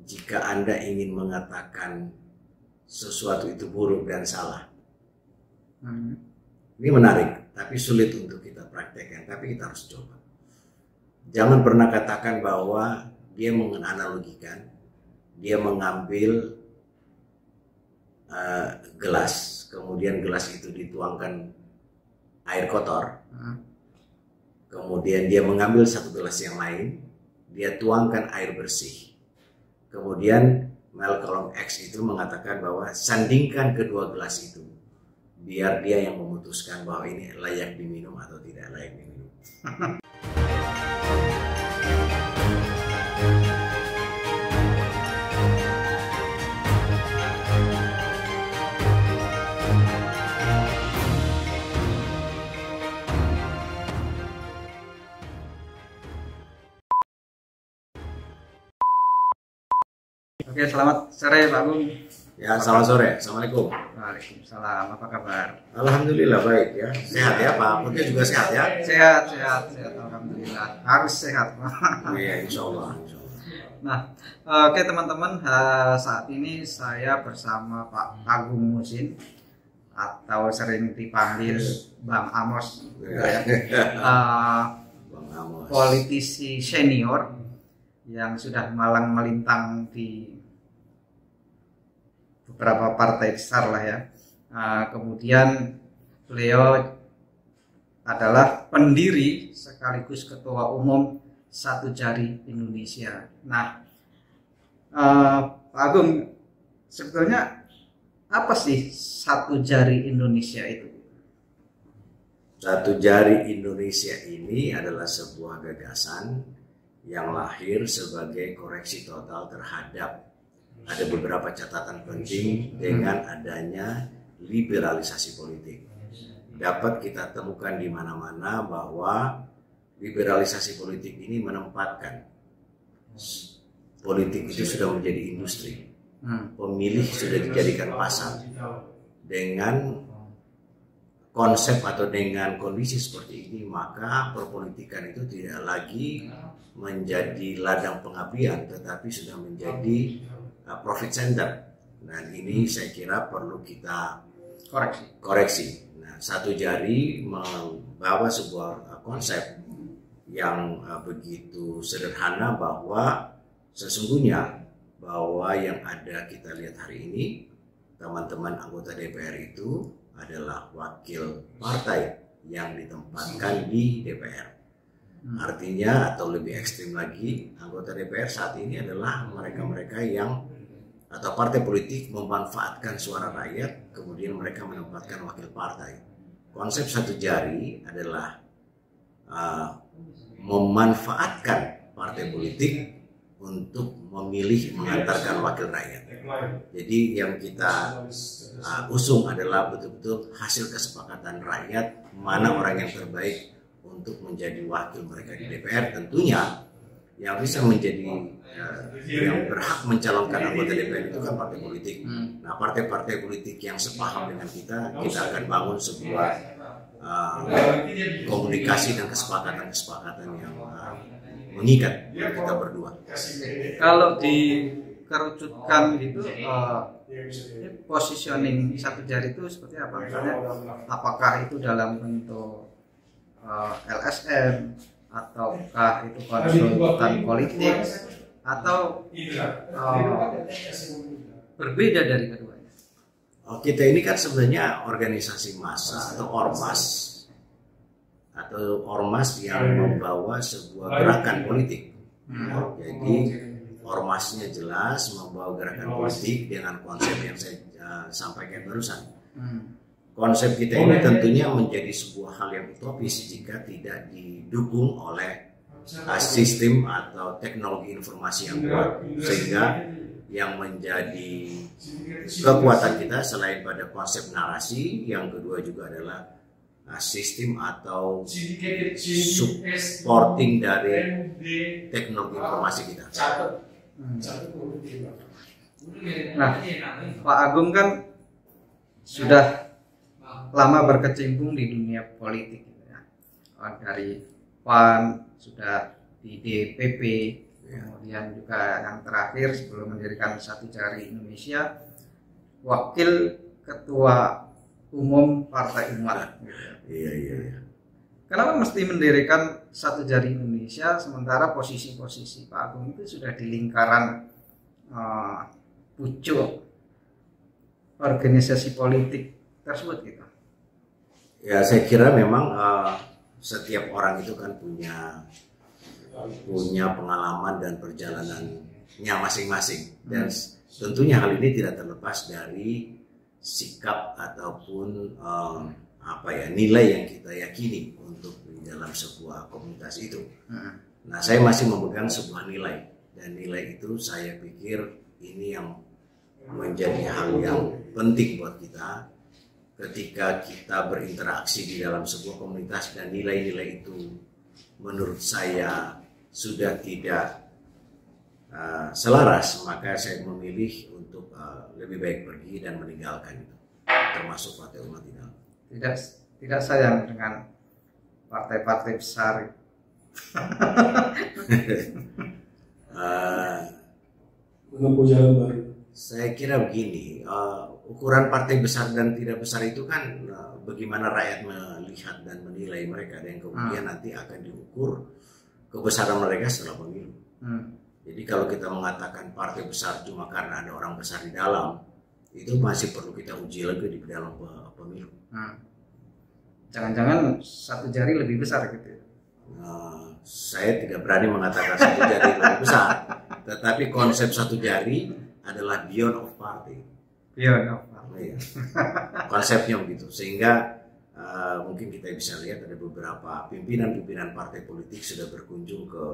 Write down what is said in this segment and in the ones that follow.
jika Anda ingin mengatakan sesuatu itu buruk dan salah. Ini menarik, tapi sulit untuk kita praktekkan, tapi kita harus coba. Jangan pernah katakan bahwa dia menganalogikan, dia mengambil gelas, kemudian gelas itu dituangkan air kotor, kemudian dia mengambil satu gelas yang lain, dia tuangkan air bersih. Kemudian Malcolm X itu mengatakan bahwa sandingkan kedua gelas itu, biar dia yang memutuskan bahwa ini layak diminum atau tidak layak diminum. Oke, selamat sore Pak Agung. Ya, selamat sore. Assalamualaikum. Waalaikumsalam. Apa kabar? Alhamdulillah baik ya. Sehat ya Pak. Putih juga sehat ya. Sehat. Alhamdulillah. Harus sehat. Iya, insya Allah. Nah, oke teman-teman, saat ini saya bersama Pak Agung Musin atau sering dipanggil Bang Amos, ya. Bang Amos. Politisi senior yang sudah malang melintang di beberapa partai besar lah ya. Kemudian beliau adalah pendiri sekaligus ketua umum Satu Jari Indonesia. Nah, Pak Agung, sebetulnya apa sih Satu Jari Indonesia itu? Satu Jari Indonesia ini adalah sebuah gagasan yang lahir sebagai koreksi total terhadap ada beberapa catatan penting dengan adanya liberalisasi politik. Dapat kita temukan di mana-mana bahwa liberalisasi politik ini menempatkan politik itu sudah menjadi industri. Pemilih sudah dijadikan pasar. Dengan konsep atau dengan kondisi seperti ini, maka perpolitikan itu tidak lagi menjadi ladang pengabdian, tetapi sudah menjadi profit center. Dan ini saya kira perlu kita koreksi. Nah, Satu Jari membawa sebuah konsep yang begitu sederhana bahwa sesungguhnya bahwa yang ada kita lihat hari ini, teman-teman anggota DPR itu adalah wakil partai yang ditempatkan di DPR. Artinya atau lebih ekstrim lagi, anggota DPR saat ini adalah mereka-mereka yang atau partai politik memanfaatkan suara rakyat, kemudian mereka menempatkan wakil partai. Konsep Satu Jari adalah memanfaatkan partai politik untuk memilih mengantarkan wakil rakyat. Jadi yang kita usung adalah betul-betul hasil kesepakatan rakyat, mana orang yang terbaik untuk menjadi wakil mereka di DPR. Tentunya yang bisa menjadi yang berhak mencalonkan anggota DPR itu kan partai politik. Nah, partai-partai politik yang sepaham dengan kita akan bangun sebuah komunikasi dan kesepakatan-kesepakatan yang mengikat kita berdua. Kalau dikerucutkan gitu, positioning Satu Jari itu seperti apa? Misalnya, apakah itu dalam bentuk LSM, ataukah itu konsultan politik, atau berbeda dari keduanya? Kita ini kan sebenarnya organisasi massa atau ormas yang membawa sebuah gerakan politik. Jadi ormasnya jelas membawa gerakan politik dengan konsep yang saya sampaikan barusan. Konsep kita ini tentunya menjadi sebuah hal yang utopis jika tidak didukung oleh sistem atau teknologi informasi yang kuat, sehingga yang menjadi kekuatan kita selain pada konsep narasi, yang kedua juga adalah sistem atau supporting dari teknologi informasi kita. Nah, Pak Agung kan sudah lama berkecimpung di dunia politik, ya. Dari PAN, sudah di DPP, Kemudian juga yang terakhir sebelum mendirikan Satu Jari Indonesia, wakil ketua umum Partai Umat. Iya. Kenapa mesti mendirikan Satu Jari Indonesia sementara posisi-posisi Pak Agung itu sudah di lingkaran pucuk organisasi politik tersebut gitu? Ya, saya kira memang setiap orang itu kan punya pengalaman dan perjalanannya masing-masing, dan tentunya hal ini tidak terlepas dari sikap ataupun nilai yang kita yakini untuk di dalam sebuah komunitas itu. Nah, saya masih memegang sebuah nilai, dan nilai itu saya pikir ini yang menjadi hal yang penting buat kita ketika kita berinteraksi di dalam sebuah komunitas, dan nilai-nilai itu menurut saya sudah tidak selaras, maka saya memilih untuk lebih baik pergi dan meninggalkan itu, termasuk Partai Umat Islam. Tidak sayang dengan partai-partai besar. Menempuh jalan baru. Saya kira begini, ukuran partai besar dan tidak besar itu kan bagaimana rakyat melihat dan menilai mereka, dan kemudian nanti akan diukur kebesaran mereka setelah pemilu. Jadi kalau kita mengatakan partai besar cuma karena ada orang besar di dalam, itu masih perlu kita uji lagi di dalam pemilu. Jangan-jangan Satu Jari lebih besar gitu. Saya tidak berani mengatakan Satu Jari lebih besar, tetapi konsep Satu Jari adalah beyond of party. Beyond of party. Konsepnya begitu, sehingga mungkin kita bisa lihat ada beberapa pimpinan-pimpinan partai politik sudah berkunjung ke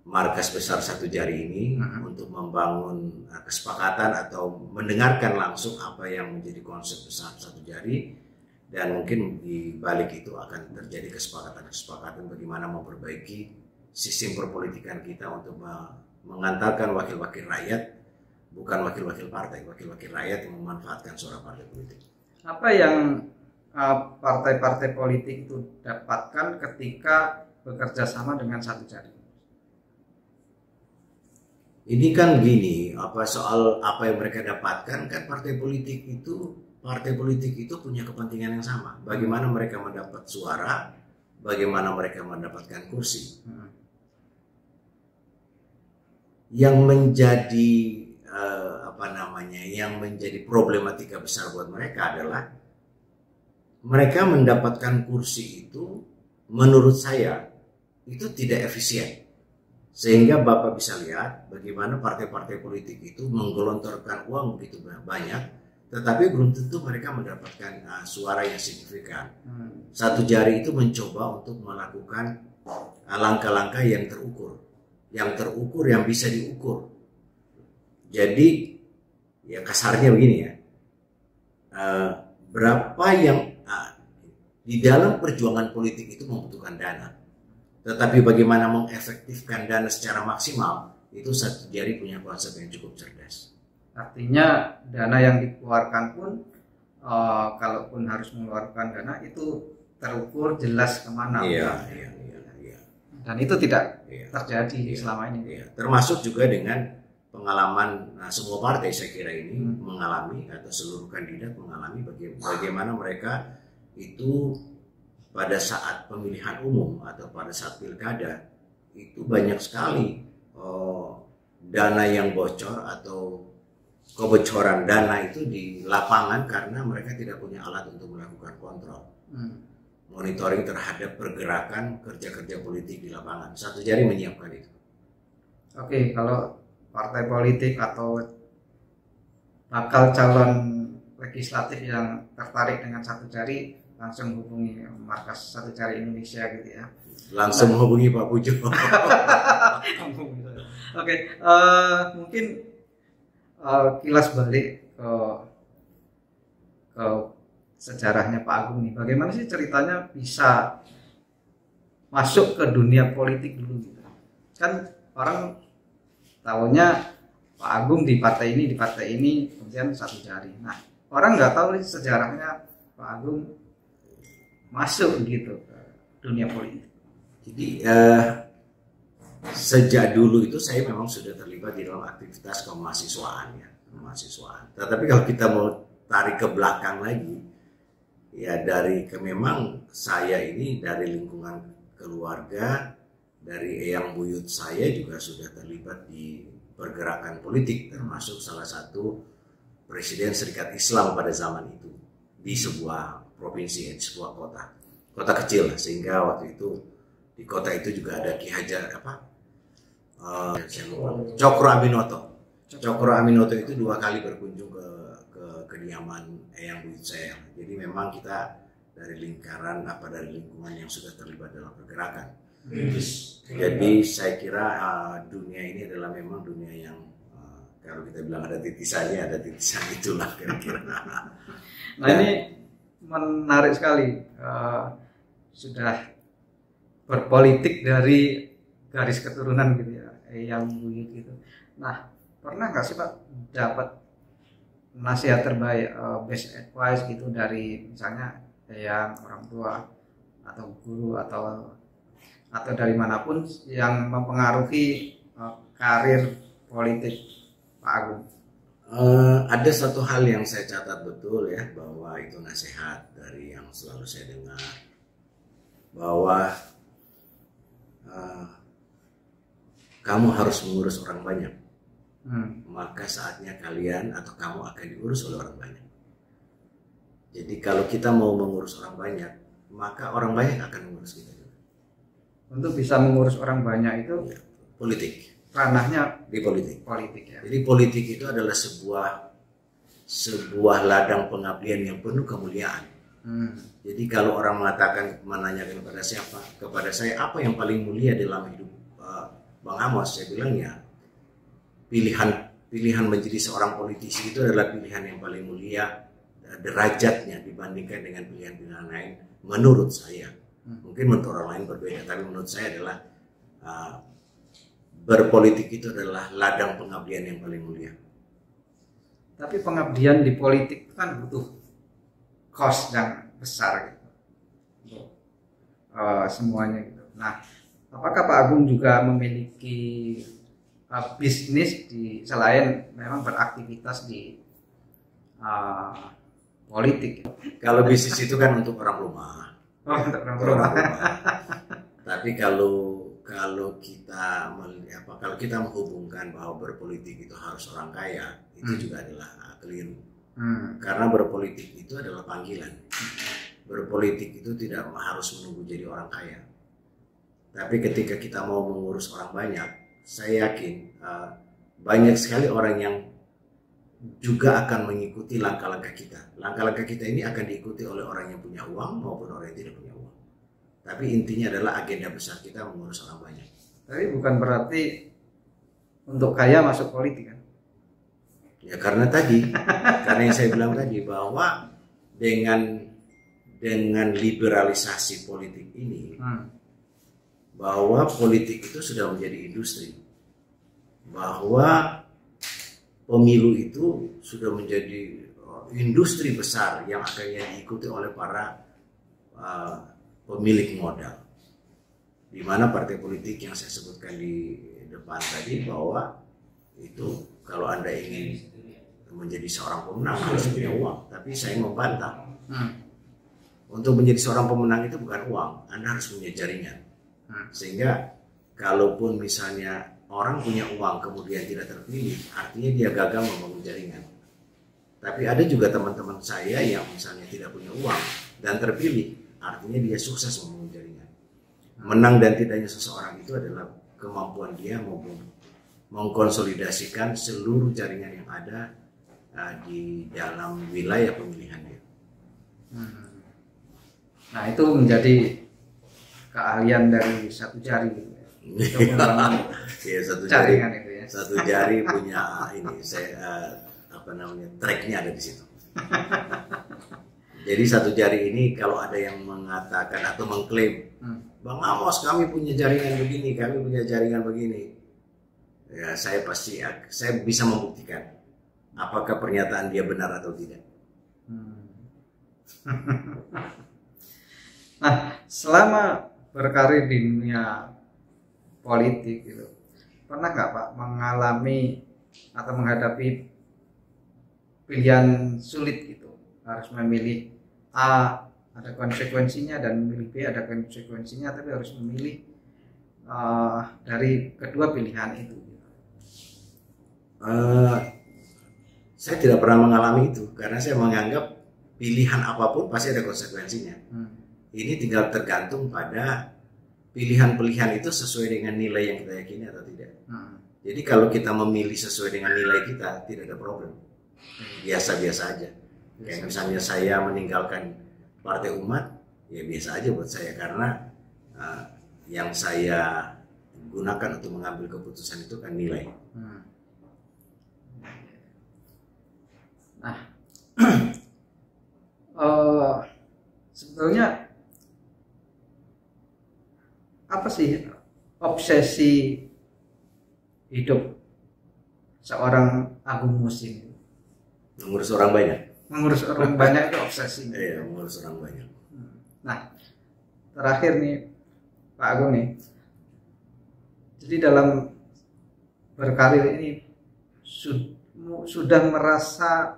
markas besar Satu Jari ini untuk membangun kesepakatan atau mendengarkan langsung apa yang menjadi konsep besar Satu Jari, dan mungkin di balik itu akan terjadi kesepakatan bagaimana memperbaiki sistem perpolitikan kita untuk mengantarkan wakil-wakil rakyat, bukan wakil-wakil partai, wakil-wakil rakyat yang memanfaatkan suara partai politik. Apa yang partai-partai politik itu dapatkan ketika bekerja sama dengan Satu Jari? Ini kan gini, soal apa yang mereka dapatkan, kan partai politik itu punya kepentingan yang sama. Bagaimana mereka mendapat suara, bagaimana mereka mendapatkan kursi. Yang menjadi yang menjadi problematika besar buat mereka adalah mereka mendapatkan kursi itu, menurut saya itu tidak efisien, sehingga Bapak bisa lihat bagaimana partai-partai politik itu menggelontorkan uang begitu banyak, tetapi belum tentu mereka mendapatkan suara yang signifikan. Satu Jari itu mencoba untuk melakukan langkah-langkah yang terukur, yang bisa diukur. Jadi ya kasarnya begini ya, berapa yang di dalam perjuangan politik itu membutuhkan dana, tetapi bagaimana mengefektifkan dana secara maksimal, itu Satu Jari punya konsep yang cukup cerdas. Artinya dana yang dikeluarkan pun kalaupun harus mengeluarkan dana itu terukur, jelas kemana. Iya. Dan itu tidak terjadi selama ini. Iya. Termasuk juga dengan pengalaman semua partai, saya kira ini mengalami, atau seluruh kandidat mengalami bagaimana mereka itu pada saat pemilihan umum atau pada saat pilkada itu banyak sekali dana yang bocor atau kebocoran dana itu di lapangan karena mereka tidak punya alat untuk melakukan kontrol, monitoring terhadap pergerakan kerja-kerja politik di lapangan. Satu Jari menyiapkan itu. Oke, kalau partai politik atau bakal calon legislatif yang tertarik dengan Satu Jari langsung hubungi markas Satu Jari Indonesia gitu ya. Langsung hubungi Pak Pujo. Oke, mungkin kilas balik ke sejarahnya Pak Agung nih. Bagaimana sih ceritanya bisa masuk ke dunia politik dulu gitu? Kan orang tahunya Pak Agung di partai ini, kemudian Satu Jari. Nah, orang nggak tahu nih sejarahnya Pak Agung masuk gitu ke dunia politik. Jadi sejak dulu itu saya memang sudah terlibat di dalam aktivitas kemahasiswaan ya, kemahasiswaan. Tetapi kalau kita mau tarik ke belakang lagi, ya memang saya ini dari lingkungan keluarga, dari eyang buyut saya juga sudah terlibat di pergerakan politik, termasuk salah satu presiden Serikat Islam pada zaman itu di sebuah provinsi, di sebuah kota kecil lah, sehingga waktu itu di kota itu juga ada Ki Hajar Cokro Aminoto. Cokro Aminoto itu 2 kali berkunjung ke kediaman eyang buyut saya. Jadi memang kita dari lingkungan yang sudah terlibat dalam pergerakan. Jadi saya kira dunia ini adalah memang dunia yang kalau kita bilang ada titisannya, ada titisan itulah kira-kira. Nah ini menarik sekali, sudah berpolitik dari garis keturunan gitu ya, eyang buyut gitu. Nah pernah nggak sih Pak dapat nasihat terbaik, best advice gitu dari misalnya eyang, orang tua atau guru atau dari manapun yang mempengaruhi karir politik Pak Agung? Ada satu hal yang saya catat betul ya, bahwa itu nasihat dari yang selalu saya dengar, bahwa kamu harus mengurus orang banyak, maka saatnya kalian atau kamu akan diurus oleh orang banyak. Jadi kalau kita mau mengurus orang banyak, maka orang banyak akan mengurus kita. Untuk bisa mengurus orang banyak itu ya, politik, ranahnya di politik ya. Jadi politik itu adalah sebuah ladang pengabdian yang penuh kemuliaan. Jadi kalau orang menanyakan kepada saya apa yang paling mulia dalam hidup Bang Amos, saya bilang ya pilihan menjadi seorang politisi itu adalah pilihan yang paling mulia derajatnya dibandingkan dengan pilihan-pilihan lain menurut saya. Mungkin menurut orang lain berbeda, tapi menurut saya adalah berpolitik itu adalah ladang pengabdian yang paling mulia. Tapi pengabdian di politik kan butuh cost yang besar gitu untuk semuanya gitu. Nah, apakah Pak Agung juga memiliki bisnis selain memang beraktivitas di politik? Kalau bisnis itu kan untuk orang rumah. Untuk orang rumah. Tapi kalau kita menghubungkan bahwa berpolitik itu harus orang kaya, itu juga adalah keliru. Karena berpolitik itu adalah panggilan. Berpolitik itu tidak harus menunggu jadi orang kaya. Tapi ketika kita mau mengurus orang banyak, saya yakin banyak sekali orang yang juga akan mengikuti langkah-langkah kita. Langkah-langkah kita ini akan diikuti oleh orang yang punya uang maupun orang yang tidak punya uang. Tapi intinya adalah agenda besar kita mengurus orang banyak. Tapi bukan berarti untuk kaya masuk politik kan? Ya karena yang saya bilang tadi, bahwa dengan liberalisasi politik ini, bahwa politik itu sudah menjadi industri, bahwa pemilu itu sudah menjadi industri besar yang akhirnya diikuti oleh para pemilik modal. Di mana partai politik yang saya sebutkan di depan tadi, bahwa itu kalau Anda ingin menjadi seorang pemenang harus punya uang. Tapi saya membantah. Untuk menjadi seorang pemenang itu bukan uang, Anda harus punya jaringan. Sehingga kalaupun misalnya orang punya uang kemudian tidak terpilih, artinya dia gagal membangun jaringan. Tapi ada juga teman-teman saya yang misalnya tidak punya uang dan terpilih, artinya dia sukses membangun jaringan. Menang dan tidaknya seseorang itu adalah kemampuan dia mengkonsolidasikan seluruh jaringan yang ada di dalam wilayah pemilihannya. Nah itu menjadi keahlian dari satu jari gitu ya. Ya, satu jaringan jari, itu ya. Satu jari punya ini tracknya ada di situ. Jadi satu jari ini kalau ada yang mengatakan atau mengklaim, Bang Amos kami punya jaringan begini, kami punya jaringan begini, ya saya bisa membuktikan apakah pernyataan dia benar atau tidak. Nah, selama berkarir di dunia politik gitu. Pernah nggak Pak mengalami atau menghadapi pilihan sulit gitu, harus memilih A ada konsekuensinya dan memilih B ada konsekuensinya, tapi harus memilih dari kedua pilihan itu gitu. Saya tidak pernah mengalami itu karena saya menganggap pilihan apapun pasti ada konsekuensinya. Ini tinggal tergantung pada pilihan-pilihan itu sesuai dengan nilai yang kita yakini atau tidak. Jadi kalau kita memilih sesuai dengan nilai kita, tidak ada problem. Biasa-biasa aja. Kayak misalnya saya meninggalkan Partai Umat, ya biasa aja buat saya karena yang saya gunakan untuk mengambil keputusan itu kan nilai. Nah, sebetulnya apa sih obsesi hidup seorang Agung Musin? Mengurus orang banyak. Mengurus orang banyak itu obsesi. Iya, mengurus orang banyak. Nah, terakhir nih Pak Agung nih, jadi dalam berkarir ini sudah merasa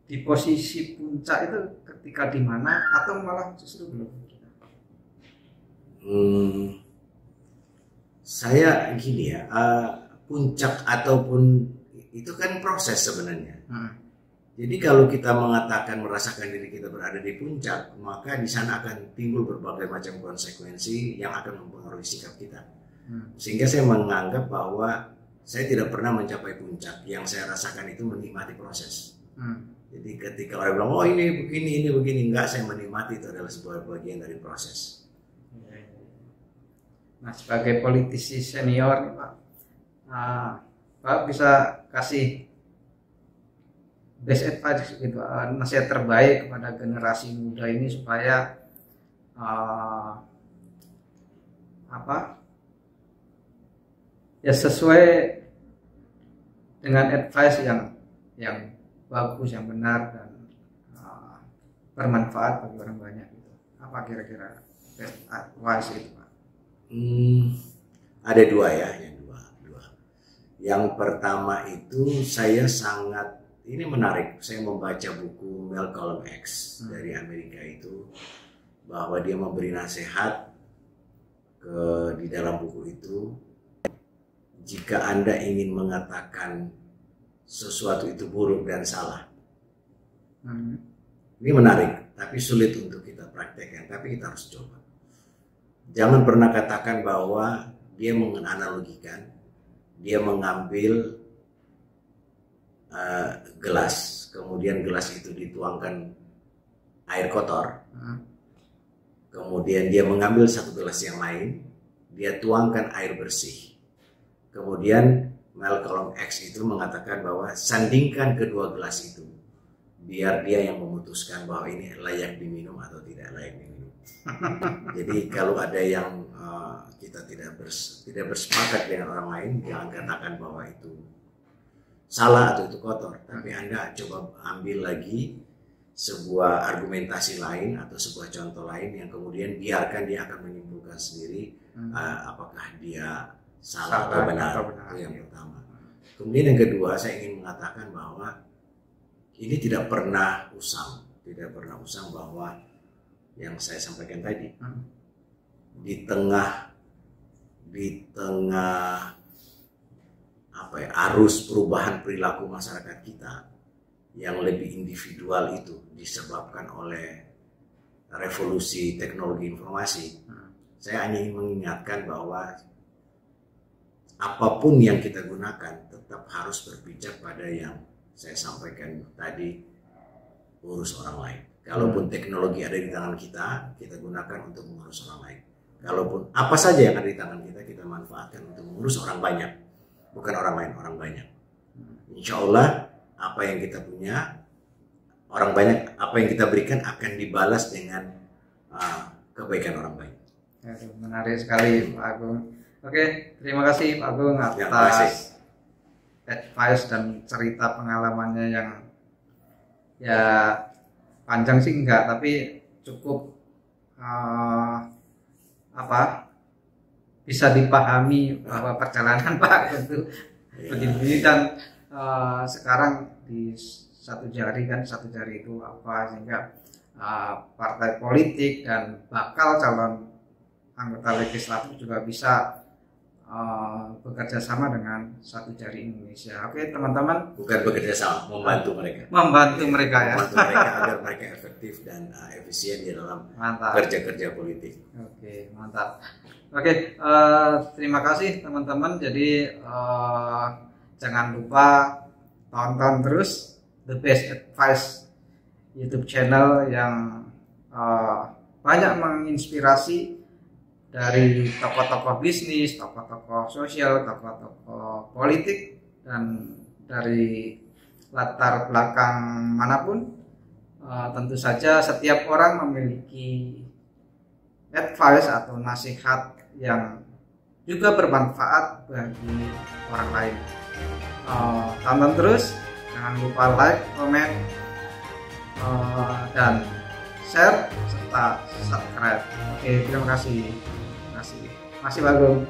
di posisi puncak itu ketika di mana atau malah justru belum? Saya gini ya, puncak ataupun itu kan proses sebenarnya. Jadi kalau kita mengatakan merasakan diri kita berada di puncak, maka di sana akan timbul berbagai macam konsekuensi yang akan mempengaruhi sikap kita. Sehingga saya menganggap bahwa saya tidak pernah mencapai puncak. Yang saya rasakan itu menikmati proses. Jadi ketika orang bilang, oh ini begini, enggak, saya menikmati itu adalah sebuah bagian dari proses. Nah, sebagai politisi senior nih Pak, Pak bisa kasih best advice gitu, nasihat terbaik kepada generasi muda ini supaya ya sesuai dengan advice yang bagus, yang benar dan bermanfaat bagi orang banyak gitu. Apa kira-kira best advice itu Pak? Ada dua ya, dua. Yang pertama itu saya sangat ini menarik. Saya membaca buku Malcolm X dari Amerika itu, bahwa dia memberi nasihat di dalam buku itu, jika Anda ingin mengatakan sesuatu itu buruk dan salah. Ini menarik, tapi sulit untuk kita praktekkan, tapi kita harus coba. Jangan pernah katakan bahwa dia menganalogikan, dia mengambil gelas, kemudian gelas itu dituangkan air kotor, kemudian dia mengambil satu gelas yang lain, dia tuangkan air bersih. Kemudian Malcolm X itu mengatakan bahwa sandingkan kedua gelas itu, biar dia yang memutuskan bahwa ini layak diminum atau tidak layak diminum. Jadi kalau ada yang kita tidak bersepakat dengan orang lain, jangan katakan bahwa itu salah atau itu kotor, tapi Anda coba ambil lagi sebuah argumentasi lain atau sebuah contoh lain yang kemudian biarkan dia akan menyimpulkan sendiri apakah dia salah atau benar. Itu yang pertama. Kemudian yang kedua, saya ingin mengatakan bahwa ini tidak pernah usang bahwa yang saya sampaikan tadi, di tengah arus perubahan perilaku masyarakat kita yang lebih individual itu disebabkan oleh revolusi teknologi informasi. Saya hanya ingin mengingatkan bahwa apapun yang kita gunakan tetap harus berpijak pada yang saya sampaikan tadi, urus orang lain. Kalaupun teknologi ada di tangan kita, kita gunakan untuk mengurus orang lain. Kalaupun apa saja yang ada di tangan kita, kita manfaatkan untuk mengurus orang banyak. Bukan orang lain, orang banyak. Insya Allah apa yang kita punya, orang banyak, apa yang kita berikan akan dibalas dengan kebaikan orang banyak. Menarik sekali Pak Agung. Oke, terima kasih Pak Agung atas advice dan cerita pengalamannya yang ya panjang sih enggak, tapi cukup bisa dipahami bahwa perjalanan Pak Agung itu begini dan sekarang di satu jari itu apa, sehingga partai politik dan bakal calon anggota legislatif juga bisa bekerja sama dengan satu jari Indonesia. Oke teman-teman, bukan bekerja sama, membantu mereka ya, membantu mereka agar mereka efektif dan efisien di dalam kerja-kerja politik. Oke, mantap. Oke, terima kasih teman-teman. Jadi jangan lupa tonton terus The Best Advice YouTube channel yang banyak menginspirasi dari tokoh-tokoh bisnis, tokoh-tokoh sosial, tokoh-tokoh politik, dan dari latar belakang manapun. Tentu saja setiap orang memiliki advice atau nasihat yang juga bermanfaat bagi orang lain. Tonton terus, jangan lupa like, komen, dan share serta subscribe. Oke, terima kasih. Masih Pak Agung.